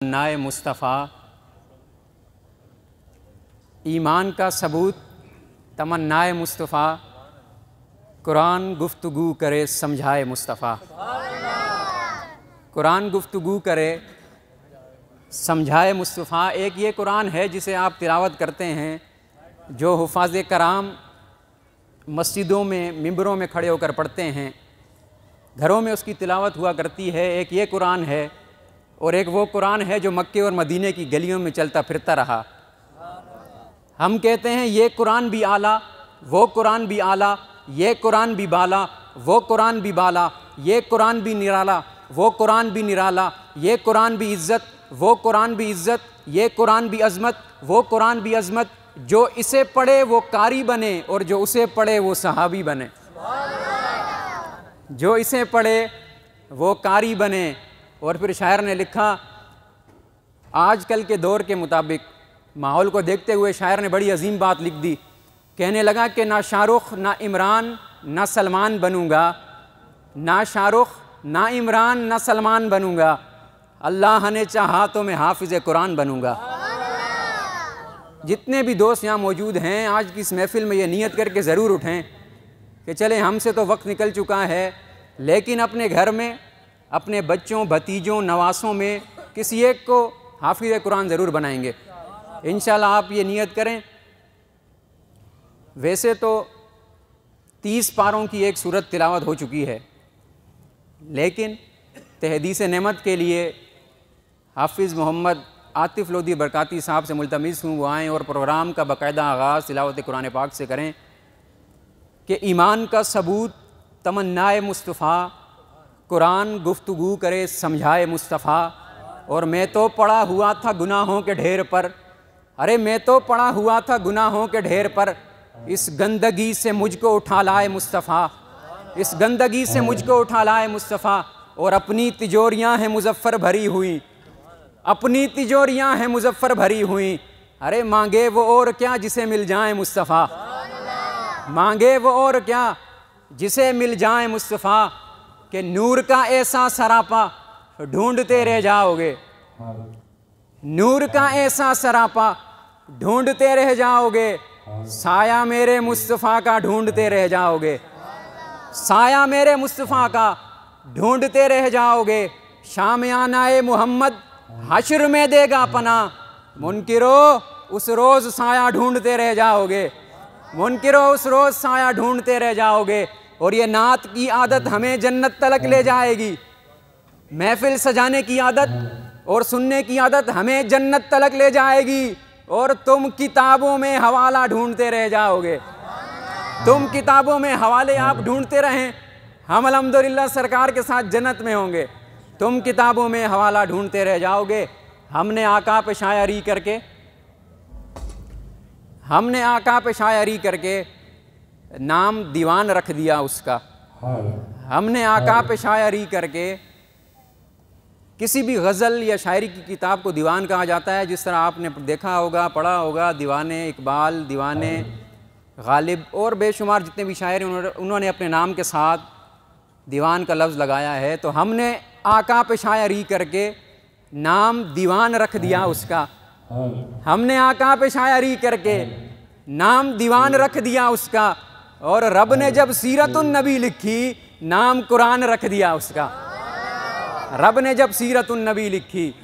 नाए मुस्तफ़ा ईमान का सबूत तमन्नाए मुस्तफ़ा कुरान गुफ्तगू करे समझाए मुस्तफ़ा। कुरान गुफ्तगू करे समझाए मुस्तफ़ा। एक ये कुरान है जिसे आप तिलावत करते हैं, जो हुफ़ाज़ कराम मस्जिदों में मिंबरों में खड़े होकर पढ़ते हैं, घरों में उसकी तिलावत हुआ करती है। एक ये कुरान है और एक वो कुरान है जो मक्के और मदीने की गलियों में चलता फिरता रहा। हम कहते हैं ये कुरान भी आला, वो कुरान भी आला, ये कुरान भी बाला, वो कुरान भी बाला, ये कुरान भी निराला, वो कुरान भी निराला, ये कुरान भी इज़्ज़त, वो कुरान भी इज़्ज़त, ये कुरान भी अज़मत, वो कुरान भी अज़मत। जो इसे पढ़े वो कारी बने और जो उसे पढ़े वो सहाबी बने। जो इसे पढ़े वो कारी बने। और फिर शायर ने लिखा, आजकल के दौर के मुताबिक माहौल को देखते हुए शायर ने बड़ी अजीम बात लिख दी। कहने लगा कि ना शाहरुख ना इमरान ना सलमान बनूंगा, ना शाहरुख ना इमरान ना सलमान बनूंगा, अल्लाह ने चाहा तो मैं हाफिज़ कुरान बनूंगा। जितने भी दोस्त यहाँ मौजूद हैं, आज की इस महफिल में ये नियत करके ज़रूर उठें कि चले, हमसे तो वक्त निकल चुका है, लेकिन अपने घर में अपने बच्चों भतीजों नवासों में किसी एक को हाफिज़ कुरान ज़रूर बनाएंगे इंशाअल्लाह। आप ये नियत करें। वैसे तो 30 पारों की एक सूरत तिलावत हो चुकी है, लेकिन तहदीस नेमत के लिए हाफिज़ मोहम्मद आतिफ़ लोधी बरकाती साहब से मुल्तमिस हूँ वो आएँ और प्रोग्राम का बाकायदा आगाज़ तिलावत कुरान पाक से करें कि ईमान का सबूत तमन्नाए मुस्तफ़ा कुरान गुफ्तगू करे समझाए मुस्तफ़ा। और मैं तो पड़ा हुआ था गुनाहों के ढेर पर, अरे मैं तो पड़ा हुआ था गुनाहों के ढेर पर, इस गंदगी से मुझको उठा लाए मुस्तफ़ा, इस गंदगी से मुझको उठा लाए मुस्तफ़ा। और अपनी तिजोरियाँ हैं मुज़फ़्फ़र भरी हुई, अपनी तिजोरियाँ हैं मुज़फ़्फ़र भरी हुई, अरे मांगे वो और क्या जिसे मिल जाए मुस्तफ़ा, मांगे वो और क्या जिसे मिल जाए मुस्तफ़ा। कि नूर का ऐसा सरापा ढूंढते रह जाओगे, नूर का ऐसा सरापा ढूंढते रह जाओगे, साया मेरे मुस्तफ़ा का ढूंढते रह जाओगे, साया मेरे मुस्तफ़ा का ढूंढते रह जाओगे। शामियानाए मोहम्मद हश्र में देगा पना, मुनकिरो उस रोज़ साया ढूंढते रह जाओगे, मुनकिरो उस रोज़ साया ढूंढते रह जाओगे। और ये नात की आदत हमें जन्नत तलक ले जाएगी, महफिल सजाने की आदत और सुनने की आदत हमें जन्नत तलक ले जाएगी। और तुम किताबों में हवाला ढूंढते रह जाओगे, तुम किताबों में हवाले आप ढूंढते रहें, हम अल्हम्दुलिल्लाह सरकार के साथ जन्नत में होंगे। तुम किताबों में हवाला ढूंढते रह जाओगे। हमने आका पे शायरी करके, हमने आका पे शायरी करके नाम दीवान रख दिया उसका। हमने आका पे शायरी करके, किसी भी गज़ल या शायरी की किताब को दीवान कहा जाता है। जिस तरह आपने देखा होगा, पढ़ा होगा, दीवाने इकबाल, दीवाने गालिब और बेशुमार जितने भी शायर उन्होंने अपने नाम के साथ दीवान का लफ्ज़ लगाया है। तो हमने आका पे शायरी करके नाम दीवान रख दिया उसका, हमने आका पे शायरी करके नाम दीवान रख दिया उसका। और रब ने जब सीरतुन नबी लिखी, नाम कुरान रख दिया उसका। रब ने जब सीरतुन नबी लिखी,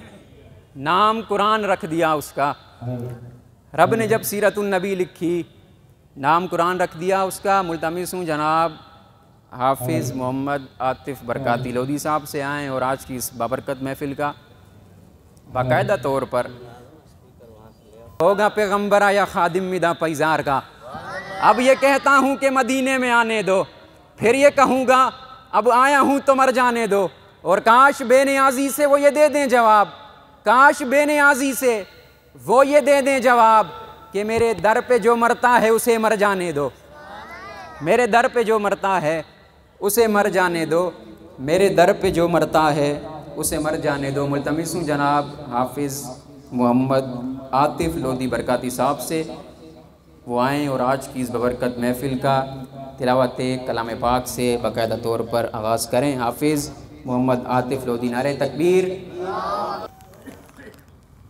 नाम कुरान रख दिया उसका। रब ने जब सीरतुन नबी लिखी, नाम कुरान रख दिया उसका। मुल्तमिस हूँ जनाब हाफिज़ मोहम्मद आतिफ़ बरकाती लोधी साहब से आएँ और आज की इस बाबरकत महफिल का बाकायदा तौर पर होगा पैगम्बरा या खादिम मिदा पैजार का। अब ये कहता हूँ कि मदीने में आने दो, फिर ये कहूँगा अब आया हूँ तो मर जाने दो। और काश बेनियाजी से वो ये दे दें जवाब, काश बेनियाजी से वो ये दे दें जवाब कि मेरे दर पे जो मरता है उसे मर जाने दो, मेरे दर पे जो मरता है उसे मर जाने दो, मेरे दर पे जो मरता है उसे मर जाने दो। मुल्तमिस हूँ जनाब हाफिज़ मोहम्मद आतिफ़ लोधी बरकाती साहब से वो आएँ और आज की इस बबरकत महफिल का तिलावत कलाम पाक से बाकायदा तौर पर आगाज़ करें। हाफिज़ मोहम्मद आतिफ़ लोधी, नारे तकबीर।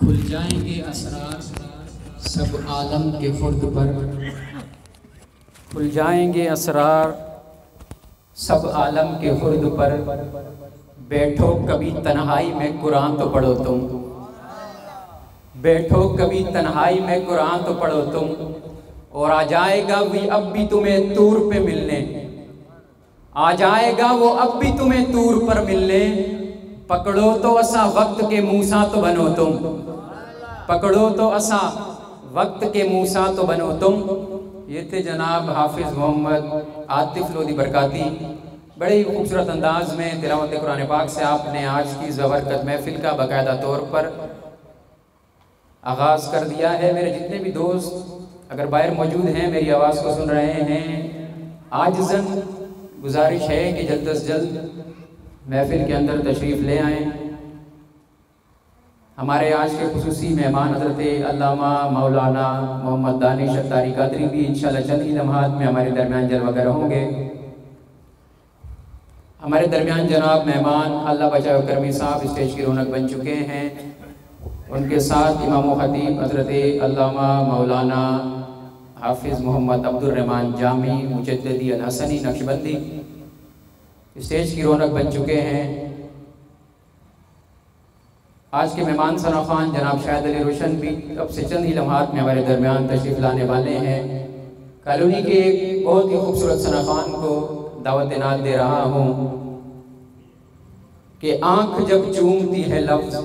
खुल जाएंगे असरार सब आलम के खुर्द पर, खुल जाएंगे असरार सब आलम के खुर्द पर। बैठो कभी तन्हाई में कुरान तो पढ़ो तुम, बैठो कभी तन्हाई में कुरान तो पढ़ो तुम। और आ जाएगा भी अब भी तुम्हें तूर पे मिलने, आ जाएगा वो अब भी तुम्हें तूर पर मिलने। पकड़ो तो असा वक्त के मूसा तो बनो तुम, पकड़ो तो असा वक्त के मूसा तो बनो तुम। ये थे जनाब हाफिज़ मोहम्मद आतिफ लोधी बरकाती। बड़े ही खूबसूरत अंदाज में तिलावत कुरान पाक से आपने आज की ज़बरकत महफिल का बाकायदा तौर पर आगाज़ कर दिया है। मेरे जितने भी दोस्त अगर बाहर मौजूद हैं, मेरी आवाज़ को सुन रहे हैं, आजिज़न गुजारिश है कि जल्द से जल्द महफिल के अंदर तशरीफ़ ले आएँ। हमारे आज के खुसूसी मेहमान हज़रत अल्लामा मौलाना मोहम्मद दानिश अत्तारी कादरी भी इंशाअल्लाह चंद ही लम्हात में हमारे दरमियान जलवा होंगे। हमारे दरमियान जनाब मेहमान अल्लाह बचाओ करमी साहब स्टेज की रौनक बन चुके हैं। उनके साथ इमाम ख़तीब हज़रत अल्लामा मौलाना हाफिज़ मोहम्मद अब्दुल रहमान जामी मुजद्दिदी अल हसनी नक्शबंदी स्टेज की रौनक बन चुके हैं। आज के मेहमान सना खान जनाब शाहिद अली रोशन भी अब से चंद ही लम्हात में हमारे दरमियान तशरीफ़ लाने वाले हैं। कॉलोनी के एक बहुत ही खूबसूरत सना खान को दावत नात दे रहा हूँ कि आँख जब चूमती है लफ्ज़,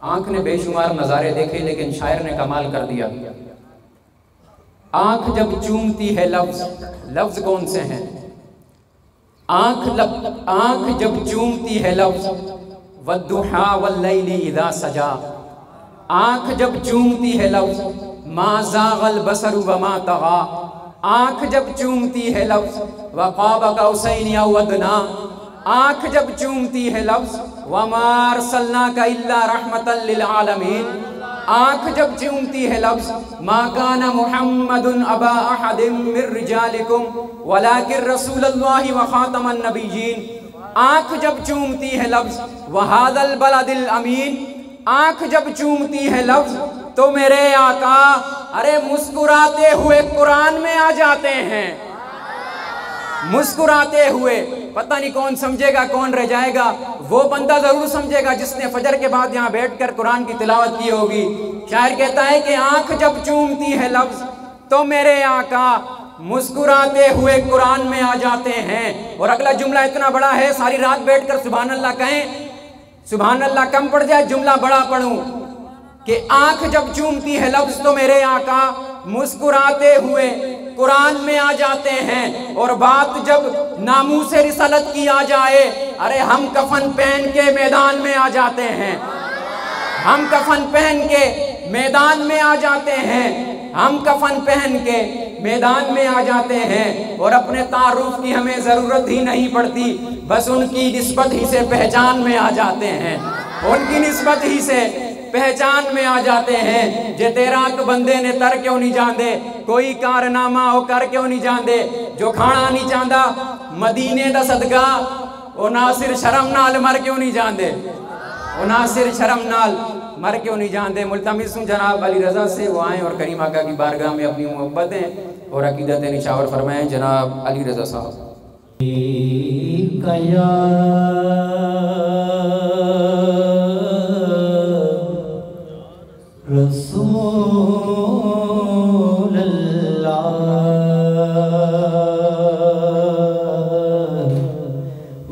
आँख ने बेशुमार नज़ारे देखे लेकिन शायर ने कमाल कर दिया। आँख जब चूमती है लफ्ज़, लफ्ज़ कौन से हैं? आँख जब चूमती है लफ्ज़, वद्दुहा वल्लैली इज़ा सजा। आँख जब चूमती है लफ्ज़, मा ज़ाग़ल बसरु व मा तग़ा। आँख जब चूमती है लफ्ज़, व क़ाब क़ौसैन औ अदना। आँख जब चूमती है लफ्ज़, व मा अरसलनाका इल्ला रहमतल लिल आलमीन। आँख जब चूमती है लफ्ज़, मा काना मुहम्मदुन अबा अहदिम मिर रिजालिकुम वलाकिन रसूलुल्लाहि व खातमन नबिय्यीन। आँख जब चूमती है लफ्ज़, वहादल बलदिल अमीन। आँख जब चूमती है लफ्ज़ तो मेरे आका अरे मुस्कुराते हुए कुरान में आ जाते हैं। मुस्कुराते हुए, पता नहीं कौन समझेगा कौन रह जाएगा। वो बंदा जरूर समझेगा जिसने फजर के बाद यहाँ बैठकर कुरान की तिलावत की होगी। शायर कहता है कि आँख जब चूमती है लफ्ज़ तो मेरे आका मुस्कुराते हुए कुरान में आ जाते हैं। और अगला जुमला इतना बड़ा है, सारी रात बैठकर सुभान अल्लाह कहें, सुभान अल्लाह कम पड़ जाए, जुमला बड़ा पढ़ूं कि आँख जब चूमती है लफ्ज़ तो मेरे आका मुस्कुराते हुए कुरान में आ जाते हैं। और बात जब नामूसे रिसालत की आ जाए, अरे हम कफन पहन के मैदान में आ जाते हैं। हम कफन पहन के मैदान में आ जाते हैं। हम कफन पहन के मैदान में आ जाते हैं। और अपने तारुफ की हमें ज़रूरत ही नहीं पड़ती, बस उनकी निस्बत ही से पहचान में आ जाते हैं। उनकी निस्बत ही से पहचान में आ जाते हैं। जे तेरा तो बंदे ने तर क्यों नहीं जांदे, कोई कारनामा हो कर क्यों नहीं जांदे। जो खाना नहीं चाहता मदीने दा सदका, ओ नासिर शर्म नाल मर क्यों नहीं जांदे। ओ नासिर शर्म नाल मर क्यों नहीं जानते। मुल्तमिस हूँ जनाब अली रज़ा से वो आएँ और करीम आका की बारगाह में अपनी मोहब्बतें और अकीदतें निछावर फरमाएँ। जनाब अली रज़ा साहब।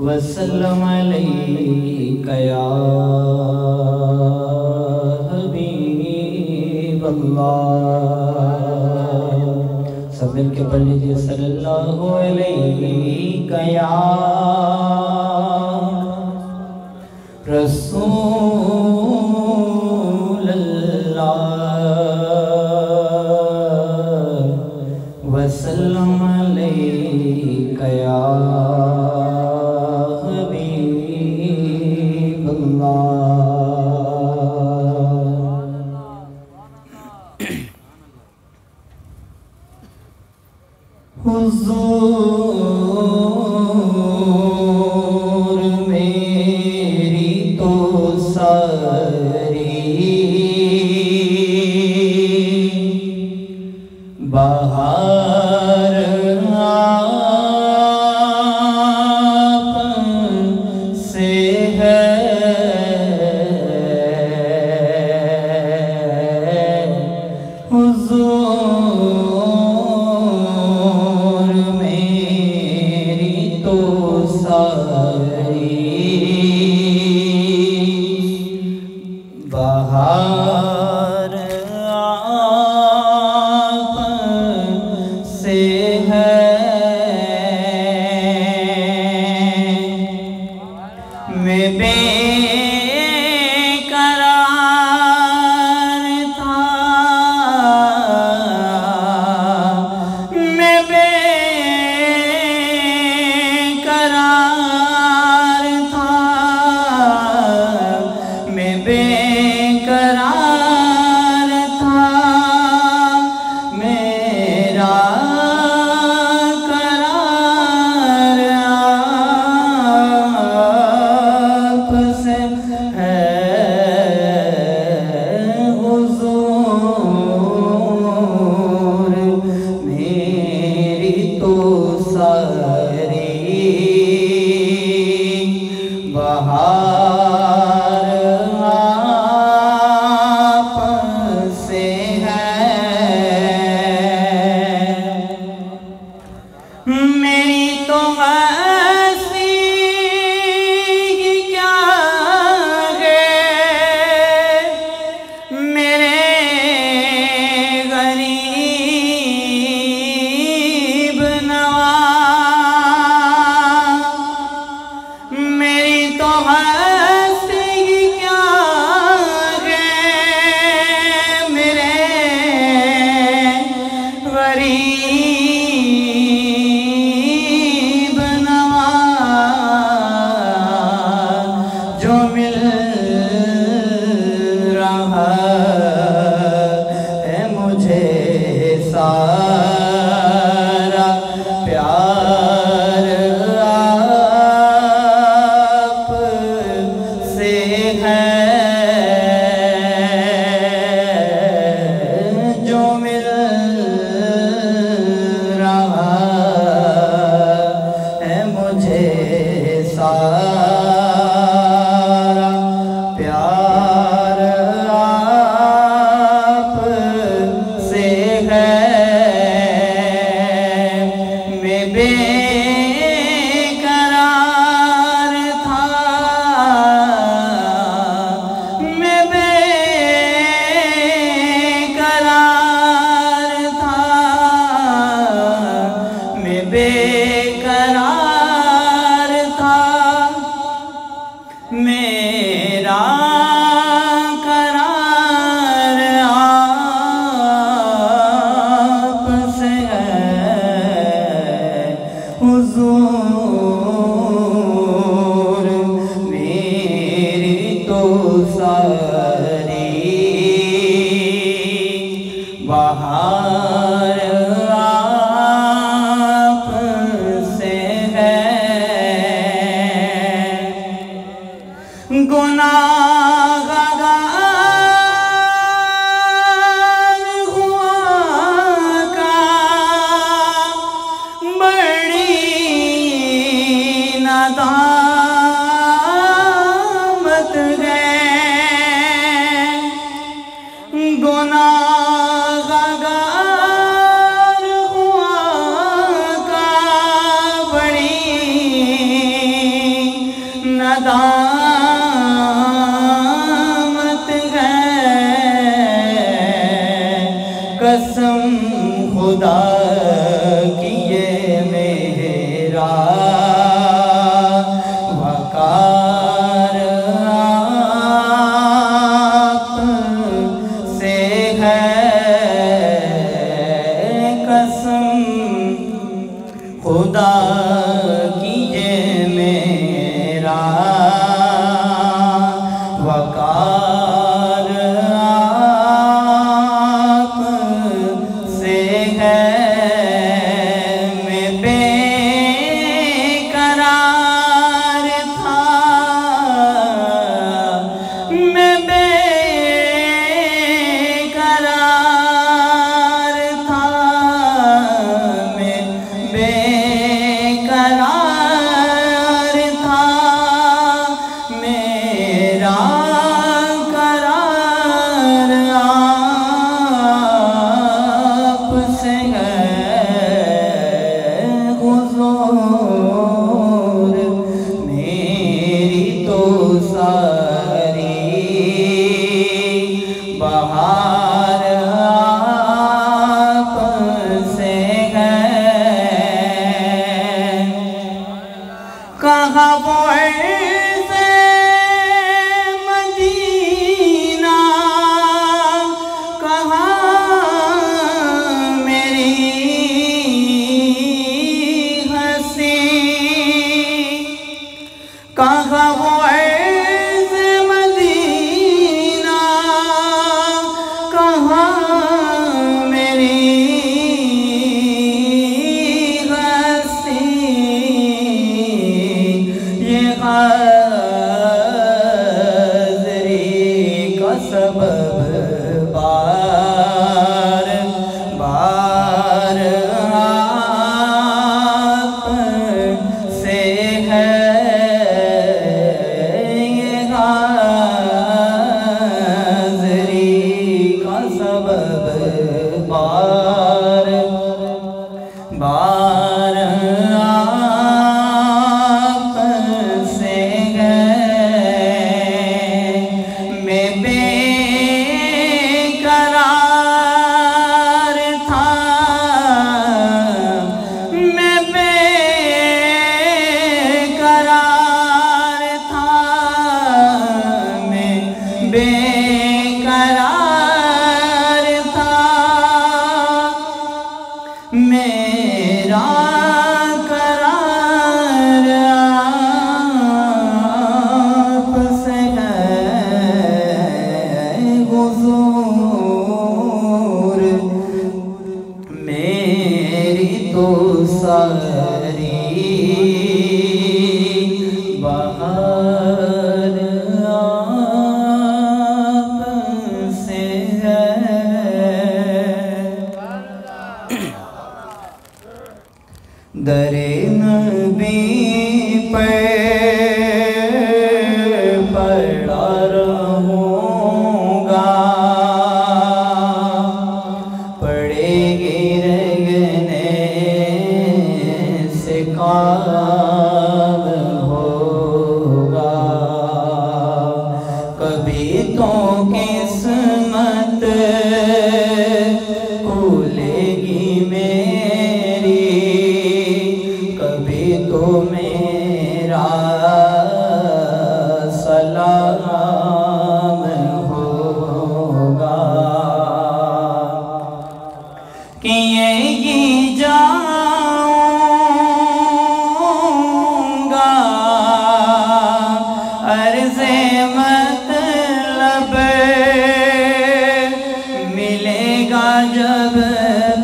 वसल्लम अलैका या हबीब अल्लाह। सब मिल के पढ़ लीजिए सल्लल्लाहु अलैका या रसूल अल्लाह वसल्लम अलैका या हुज़ूर मेरी तो सारी बहार आप से है। हुज़ूर मेरी तो सारी बहार आप से है, मैं बेकरार था, मैं बेकरार था, मैं बेकरार था, मेरा करार आपसे है हुजूर, मेरी तो सारी बहार आपसे है, मेरी तो हंसी क्या है, मेरे गरीब नवाज, मेरी तो हंसी क्या है, मेरे गरीब नवाज, जो मिल रहा है मुझे सारा प्यार आप से है, जो मिल रहा है मुझे सारा प्यार आप से है, मैं बेकरार था, मैं बेकरार था, मैं बेकरार था, मेरा करार आपसे है हुजूर, मेरी तो सारी बहार आपसे है, गुनाहगार हुआ का बड़ी नदामत है, गुनाहगार हुआ का बड़ी नदामत है, कसम खुदा की ये मेरा वकार आप से है, कसम खुदा की ये मेरा वकार आप से है, मैं बेकरार था, मैं बेकरार था, मैं बेकरार था, मेरा करार आपसे है हुजूर, मेरी तो सारी बहार आपसे है, कहाँ वो ऐसे मदीना, कहाँ मेरी हंसी, कहाँ वो ऐसे मदीना, कहाँ मेरी हंसी, ये हाज़री का सबब बार बार आपसे है, ये हाज़री का सबब बार बार आपसे है। मैं बेकरार था, मैं बेकरार था, मैं बेकरार था, मेरा करार आपसे है हुजूर, मेरी तो सारी बहार आपसे है। दरे नबी पे पड़ा रहूँगा, पड़ेगी रहने से काम होगा, कभी तो किस्मत खुलेगी मेरी, कभी तो मेरा सलाम होगा, किएगी जाऊंगा अर्ज़े मतलब, मिलेगा जब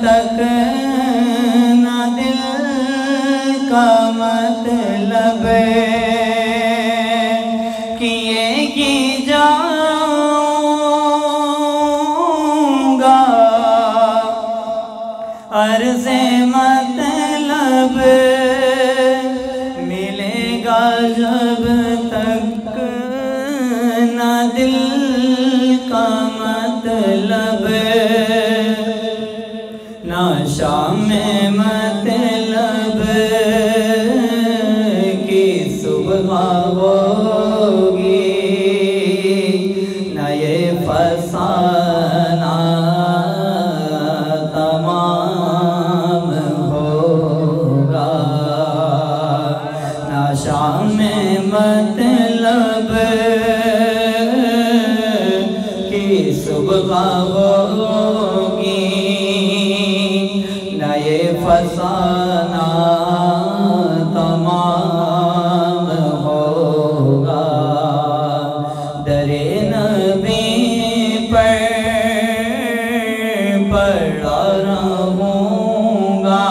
तक न दिल का मतलब, किएगी जाऊंगा अर्ज़े मतलब, मिलेगा जब तक न दिल का मतलब, ना शाम मतलब की सुबह होगी, न ये फसाना तमाम होगा, ना शाम मतलब की सुबह होगी, न ये फसाना तमाम होगा। दरे नबी पर पड़ा रहूँगा,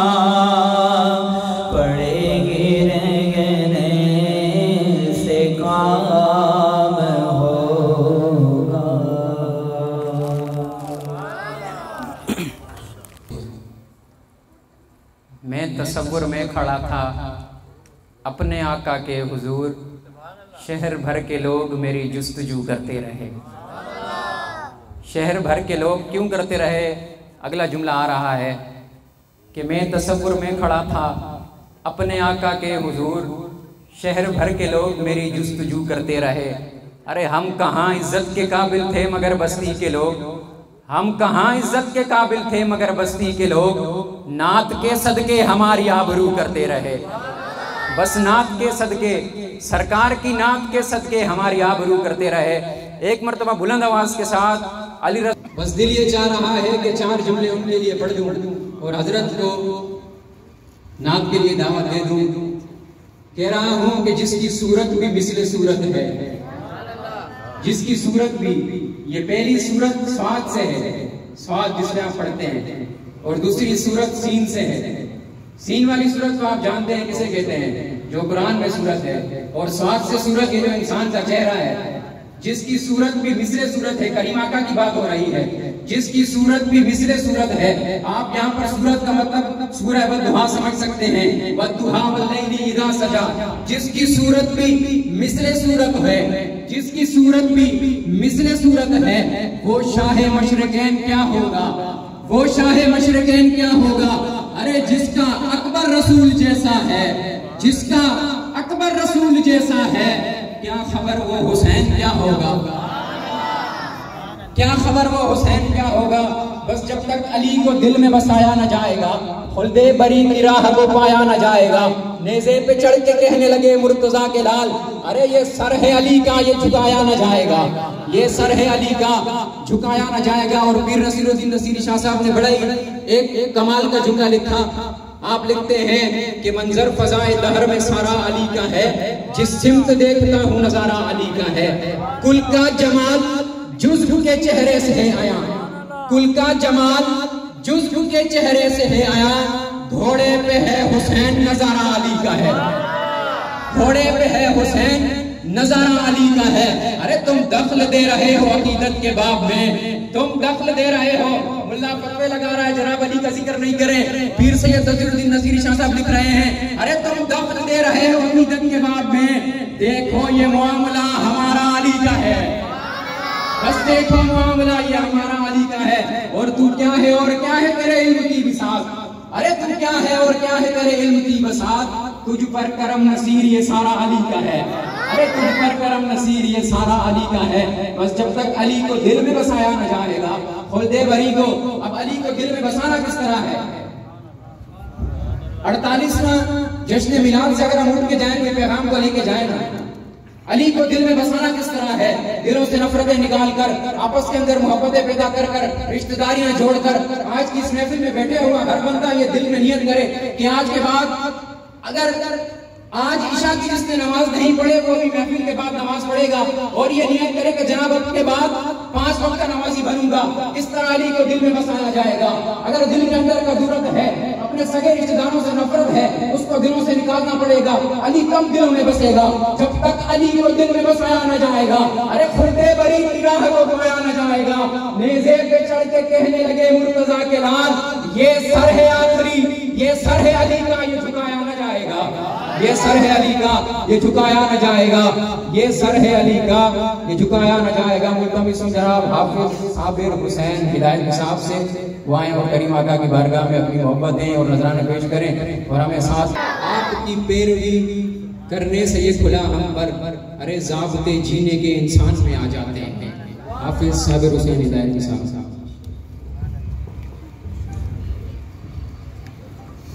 पड़ेगी रहने से काम होगा। मैं तसव्वुर में खड़ा था अपने आका के हुजूर, शहर भर के लोग मेरी जुस्तजू करते रहे। शहर भर के लोग क्यों करते रहे? अगला जुमला आ रहा है कि मैं तसव्वुर में खड़ा था अपने आका के हुजूर, शहर भर के लोग मेरी जुस्तजू करते रहे। अरे हम कहाँ इज्जत के काबिल थे मगर बस्ती के लोग, हम कहाँ इज्जत के काबिल थे मगर बस्ती के लोग, नात के सदके हमारी आबरू करते रहे। बस नात के सदके, सरकार की नात के सदके हमारी आबरू करते रहे। एक मर्तबा बुलंद आवाज के साथ अली बस दिल ये चाह रहा है कि 4 जुमले उनके लिए पढ़ दूं और हजरत को नात के लिए दावत दे दूं। कह रहा हूं कि जिसकी सूरत भी मिसले सूरत है, जिसकी सूरत भी, ये पहली सूरत स्वाद से है, स्वाद जिसमें आप पढ़ते हैं, और दूसरी सूरत सीन से है। सीन वाली सूरत तो आप जानते हैं किसे कहते हैं, जो कुरान में सूरत है, और स्वाद से सूरत ये जो इंसान का चेहरा है, जिसकी सूरत भी मिसले सूरत है। करीम आका की बात हो रही है, जिसकी सूरत भी मिसले सूरत है। आप यहाँ पर सूरत का मतलब सूरह वद्दुहा समझ सकते हैं, वद्दुहा वल्लैली इज़ा सजा। जिसकी सूरत भी मिसले सूरत है, जिसकी सूरत भी मिसले सूरत है, वो शाह मशरिकैन क्या होगा, वो शाह मशरिकैन क्या होगा। अरे जिसका अकबर रसूल जैसा है, जिसका अकबर रसूल जैसा है, क्या खबर वो हुसैन क्या होगा, क्या खबर वो हुसैन क्या होगा। बस जब तक अली को दिल में बसाया न जाएगा, खुल्दे बरी की राह को पाया न जाएगा। नेज़े पे चढ़ के कहने लगे मुर्तजा के लाल, अरे ये सर है अली का, ये झुकाया न जाएगा, ये सर है अली का, झुकाया न जाएगा। और पीर नसीरुद्दीन नसीरी शाह साहब ने बड़ा ही एक कमाल का जुमला लिखा। आप लिखते हैं कि मंजर फजाए दहर में सारा अली का है, जिस सिमत देखता हूँ नजारा अली का है। कुल का जमाल जुज़्व के चेहरे से है आया, कुल का जमाल जुज़्व के चेहरे से है आया। घोड़े पे है हुसैन नजारा अली का है, घोड़े पे है हुसैन नजारा अली का है। अरे तुम दखल दे रहे हो अकीदत के बाब में, तुम दखल दे रहे हो। मुल्ला फतवे लगा रहा है जनाब अली का जिक्र नहीं करें, पीर सैयद नसीरुद्दीन नसीरी शाह साहब लिख रहे हैं, अरे तुम दखल दे रहे हो अकीदत के बाब में। देखो ये मामला हमारा अली का है, बस देखो मामला ये हमारा अली का है। और तू क्या है और क्या है तेरे इल्म की बिसात, अरे तू क्या है और क्या है तेरे इल्म की बसात। तुझ पर करम नसीर ये सारा अली का है, अरे तुझ पर करम नसीर ये सारा अली का है। बस जब तक अली को दिल में बसाया न जाएगा, खुल्दे बरी को, अब अली को दिल में बसाना किस तरह है। 48वां जश्न मिलाद से अगर हम उठ के जाएंगे, पैगाम को लेके जाएंगे, अली को दिल में बसाना किस तरह है। दिलों से नफरतें निकाल कर, आपस के अंदर मोहब्बतें पैदा कर कर, रिश्तेदारियां जोड़कर, आज की इस महफिल में बैठे हुआ हर बंदा ये दिल में नियत करे कि आज के बाद अगर आज ईशा की जिसने नमाज नहीं पढ़े वो भी महफिल के बाद नमाज पढ़ेगा, और ये नियत करे कि जनाब अब के बाद 5 वक्त का नमाजी बनूंगा। इस तरह अली को दिल में बसाया जाएगा। अगर दिल के अंदर का दुर्द है, अपने सगे रिश्तेदारों से नफरत है, उसको दिलों से निकालना पड़ेगा। अली कब दिलों में बसेगा, जब तक अली को दिल में बसाया न जाएगा। अरे खुल्दे बरी की राह को पाया न जाएगा। नेज़े पे चढ़ के कहने लगे मुर्तजा के लाल, ये सर है आखिरी, ये सर है अली का, ये झुकाया न जाएगा, ये सर है अली का, ये झुकाया न जाएगा, ये सर है अली का, ये झुकाया न जाएगा। मुल्तमिसुं जनाब हाफिज साबिर हुसैन हिदायत साहब से वो आए और करीम आका की बारगाह में अपनी मोहब्बत दें और नजराने पेश करें, और हमें साथ आपकी पैरवी करने से ये खुला हम पर, अरे ज़ाब्ते जीने के इंसान में आ जाते हैं। हाफिज साबिर हुसैन हिदायत साहब।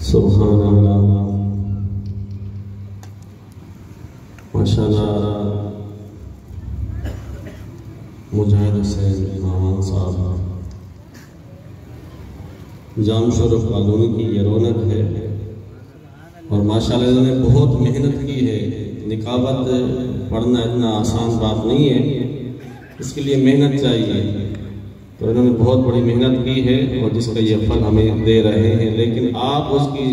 सुभान अल्लाह, माशाअल्लाह। मुजाहिद हुसैन मामान साहब जाम शरफ कॉलोनी की ये रौनक है, और माशाअल्लाह इन्होंने बहुत मेहनत की है। निकाबत पढ़ना इतना आसान बात नहीं है, इसके लिए मेहनत चाहिए। तो इन्होंने बहुत बड़ी मेहनत की है और जिसका ये फल हमें दे रहे हैं, लेकिन आप उसकी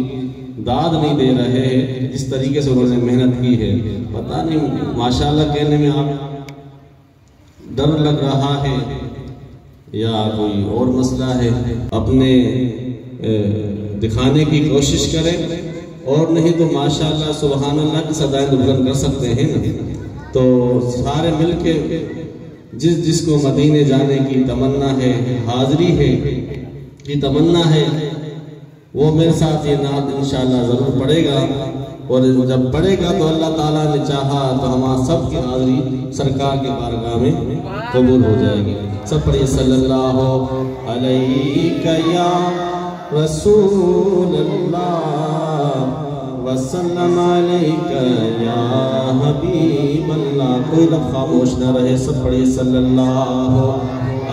दाद नहीं दे रहे हैं जिस तरीके से उन्होंने मेहनत की है। पता नहीं माशाअल्लाह कहने में आप डर लग रहा है या कोई और मसला है, अपने दिखाने की कोशिश करें, और नहीं तो माशाअल्लाह सुभान अल्लाह की सदाएं बुलंद कर सकते हैं ना। तो सारे मिलके जिसको मदीने जाने की तमन्ना है, हाजिरी है की तमन्ना है, वो मेरे साथ ये नात इंशाअल्लाह ज़रूर पढ़ेगा। और जब बढ़ेगा तो अल्लाह ताला ने चाहा तो हमारा सब की हाज़िरी सरकार के बारगाह में कबूल हो जाएगी। सब पढ़िए सल्लल्लाहु अलैहि या रसूल अल्लाह वसल्लम अलैका या हबीब अल्लाह। कोई लफ्ज़ खामोश न रहे, सब पढ़िए सल्लल्लाहु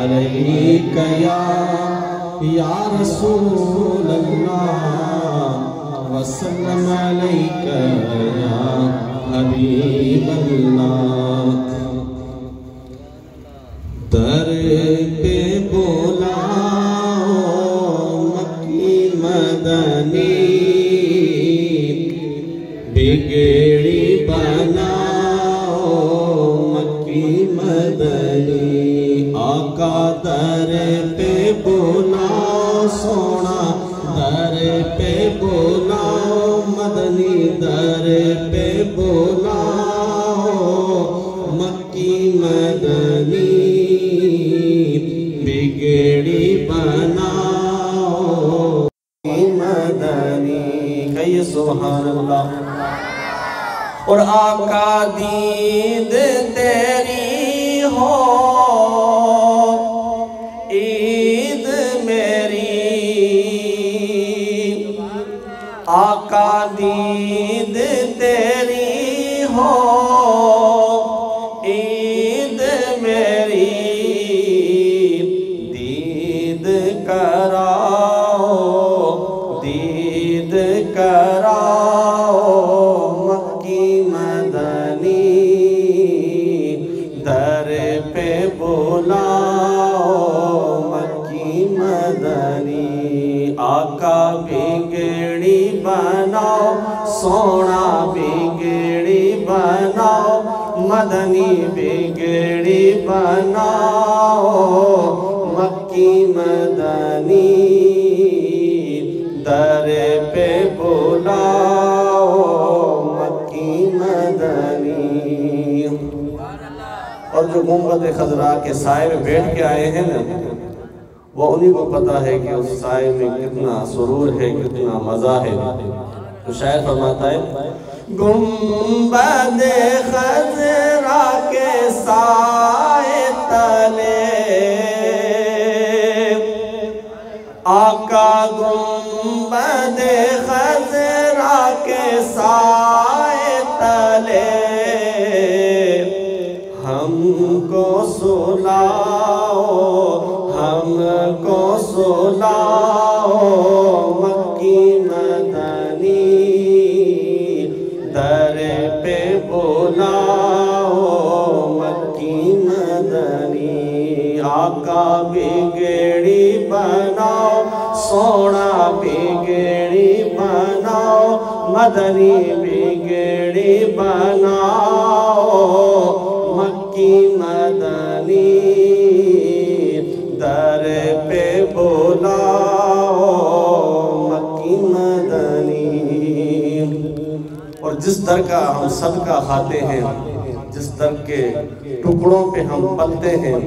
अलैका या रसूल अल्लाह वसल्लम अलैका या हबीब अल्लाह। दर पे बुलाओ मक्की मदनी, बिगड़ी बनाओ मक्की मदनी। आका दर पे बुलाओ सोना, दर पे बुलाओ मदनी, दर पे बुलाओ मक्की मदनी, बिगड़ी बनाओ मदनी। कहिए सुभान अल्लाह। और आका दीद तेरी हो ईद मेरी, आका दीद तेरी हो ईद मेरी, दीद कराओ दीद कराओ मक्की मदनी, दर पे बुलाओ मक्की मदनी। आका बिगड़ी बनाओ सोना, बिगड़ी बनाओ मदनी, बिगड़ी बनाओ मक्की मदनी, दर पे बुलाओ मक्की मदनी। और जो गुंबद खजरा के साए में बैठ के आए हैं ना, वो उन्हीं को पता है कि उस साए में कितना सुरूर है, कितना मजा है। तो शायर फरमाता है, गुंबद खजरा के साए तले आका, गुंबद खजरा के साए तले हमको सुलाओ, हमको सुलाओ मक्की मदनी, दर पे बुलाओ मक्की मदनी। आका बिगड़ी बनाओ सोना, बिगड़ी बनाओ मदनी, बिगड़ी बनाओ मक्की मदनी, दर पे बुलाओ मक्की मदनी। और जिस दर का हम सदका खाते हैं, जिस दर के टुकड़ों पे हम पलते हैं,